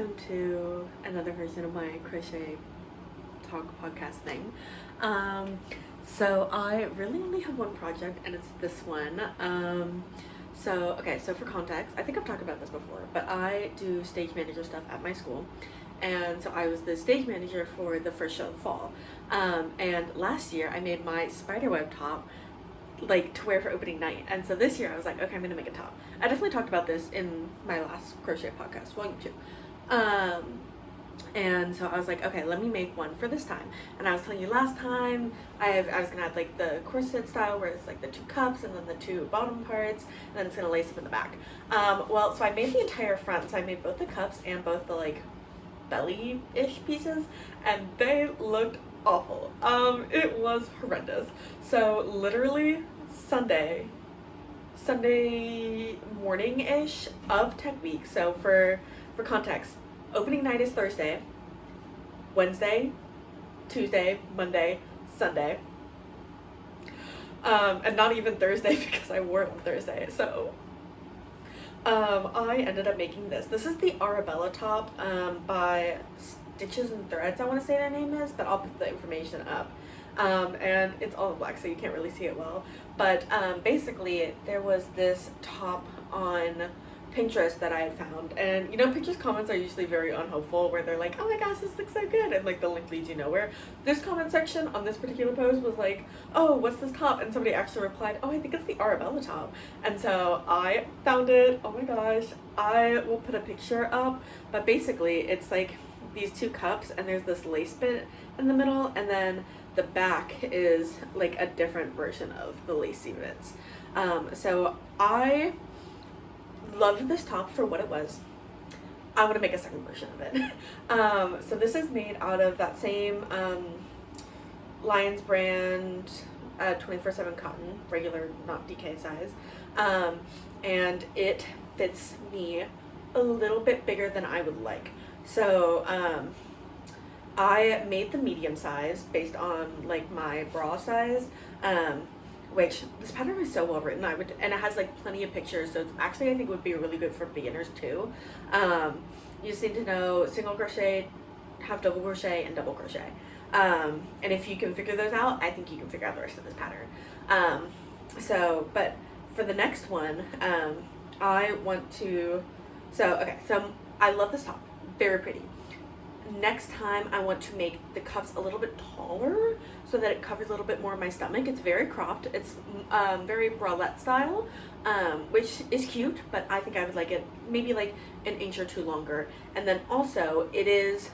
welcome to another version of my crochet talk podcast thing. So I really only have one project, and it's this one. So for context, I think I've talked about this before, but I do stage manager stuff at my school. And so I was the stage manager for the first show of the fall. And last year I made my spiderweb top like to wear for opening night. And so this year I was like, okay, I'm gonna make a top. I definitely talked about this in my last crochet podcast, volume 2. And so I was like, okay, let me make one for this time. And I was telling you last time, I was gonna have like the corset style where it's like the 2 cups and then the 2 bottom parts, and then it's gonna lace up in the back. So I made the entire front. So I made both the cups and both the like belly-ish pieces, and they looked awful. It was horrendous. So literally Sunday morning-ish of tech week. So for context, opening night is Thursday, Wednesday, Tuesday, Monday, Sunday. And not even Thursday because I wore it on Thursday. So I ended up making this. This is the Arabella top by Stitches and Threads, I want to say their name is, but I'll put the information up. And it's all in black, so you can't really see it well. But basically, there was this top on Pinterest that I had found, and you know, Pinterest comments are usually very unhopeful, where they're like, oh my gosh, this looks so good, and like the link leads you nowhere. This comment section on this particular post was like, oh, what's this top? And somebody actually replied, oh, I think it's the Arabella top. And so I found it. Oh my gosh, I will put a picture up, but basically it's like these 2 cups, and there's this lace bit in the middle, and then the back is like a different version of the lacy bits. So I loved this top for what it was. I want to make a second version of it. So this is made out of that same Lions brand 24/7 cotton, regular, not DK size. And it fits me a little bit bigger than I would like. So I made the medium size based on like my bra size, which this pattern is so well written. And it has like plenty of pictures, so it's actually, I think, would be really good for beginners too. You just need to know single crochet, half double crochet, and double crochet. And if you can figure those out, I think you can figure out the rest of this pattern. But for the next one, I want to, so I love this top, very pretty. Next time I want to make the cups a little bit taller so that it covers a little bit more of my stomach. It's very cropped. It's very bralette style, which is cute, but I think I would like it maybe like an inch or 2 longer. And then also it is,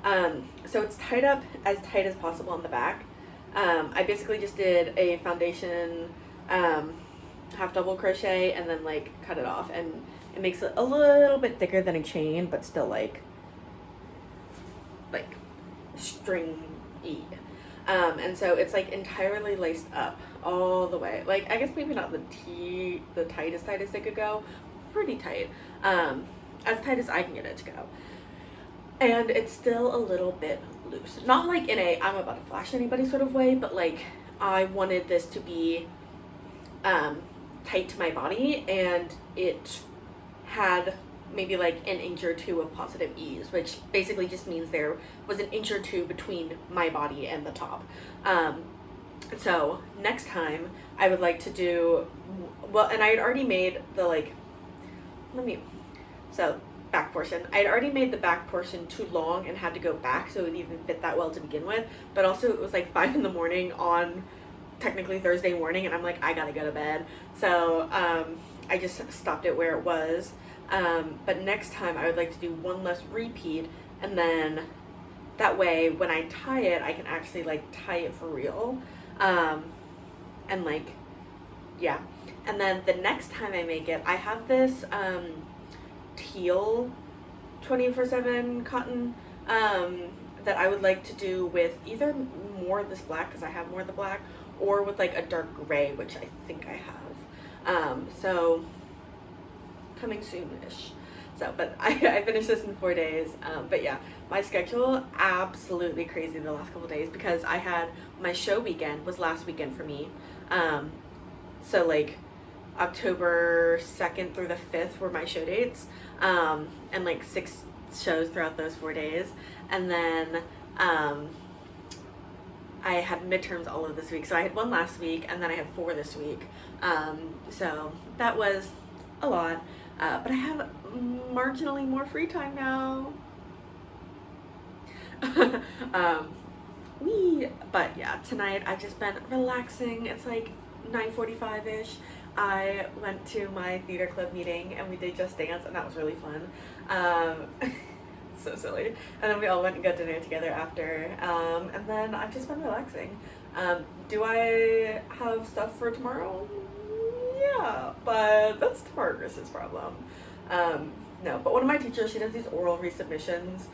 so it's tied up as tight as possible on the back. I basically just did a foundation half double crochet and then like cut it off, and it makes it a little bit thicker than a chain, but still like string-y. And so it's like entirely laced up all the way. Like, I guess maybe not the tightest it could go, pretty tight, as tight as I can get it to go. And it's still a little bit loose, not like in a I'm about to flash anybody sort of way, but like I wanted this to be tight to my body, and it had maybe like an inch or 2 of positive ease, which basically just means there was an inch or 2 between my body and the top. So next time I would like to do, well, and I had already made the back portion. I had already made the back portion too long and had to go back so it would even fit that well to begin with, but also it was like 5 in the morning on technically Thursday morning, and I'm like, I gotta go to bed. So I just stopped it where it was. But next time I would like to do one less repeat, and then that way when I tie it, I can actually like tie it for real. And like, yeah. And then the next time I make it, I have this teal 24/7 cotton that I would like to do with either more of this black, because I have more of the black, or with like a dark gray, which I think I have. So coming soon-ish. So, but I finished this in 4 days. But yeah, my schedule absolutely crazy the last couple days, because I had my show weekend was last weekend for me. So like October 2nd through the 5th were my show dates. And like shows throughout those 4 days, and then I had midterms all of this week. So I had one last week, and then I had 4 this week. So that was a lot, but I have marginally more free time now. But yeah, tonight I've just been relaxing. It's like 9:45-ish. I went to my theater club meeting and we did Just Dance, and that was really fun. So silly. And then we all went and got dinner together after. And then I've just been relaxing. Do I have stuff for tomorrow? Yeah, but that's tomorrow Chris's problem. No, but one of my teachers, she does these oral resubmissions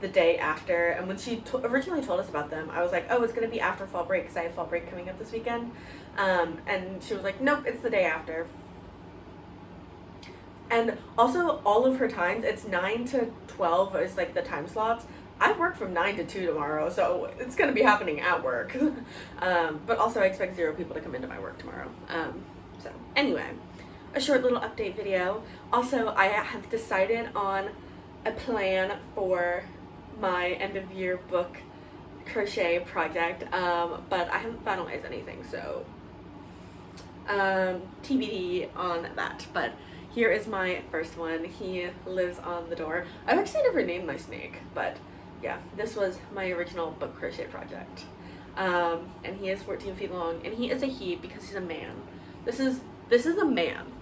the day after, and when she originally told us about them, I was like, oh, it's gonna be after fall break because I have fall break coming up this weekend, and she was like, nope, it's the day after. And also, all of her times, it's 9 to 12 is like the time slots. I work from 9 to 2 tomorrow, so it's gonna be happening at work. But also I expect 0 people to come into my work tomorrow. So anyway, a short little update video. Also, I have decided on a plan for my end of year book crochet project, but I haven't finalized anything, so TBD on that. But here is my first one. He lives on the door. I've actually never named my snake, but yeah, this was my original book crochet project. And he is 14 feet long, and he is a he because he's a man. This is a man.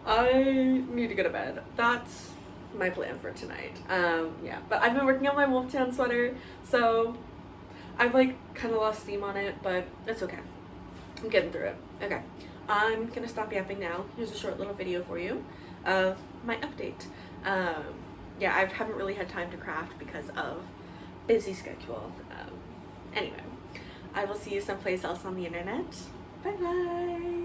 I need to go to bed. That's my plan for tonight. Yeah, but I've been working on my Wolf.3 sweater, so I've like kind of lost steam on it, but it's okay. I'm getting through it. Okay, I'm gonna stop yapping now. Here's a short little video for you of my update. Yeah, I haven't really had time to craft because of busy schedule. Anyway, I will see you someplace else on the internet. Bye bye.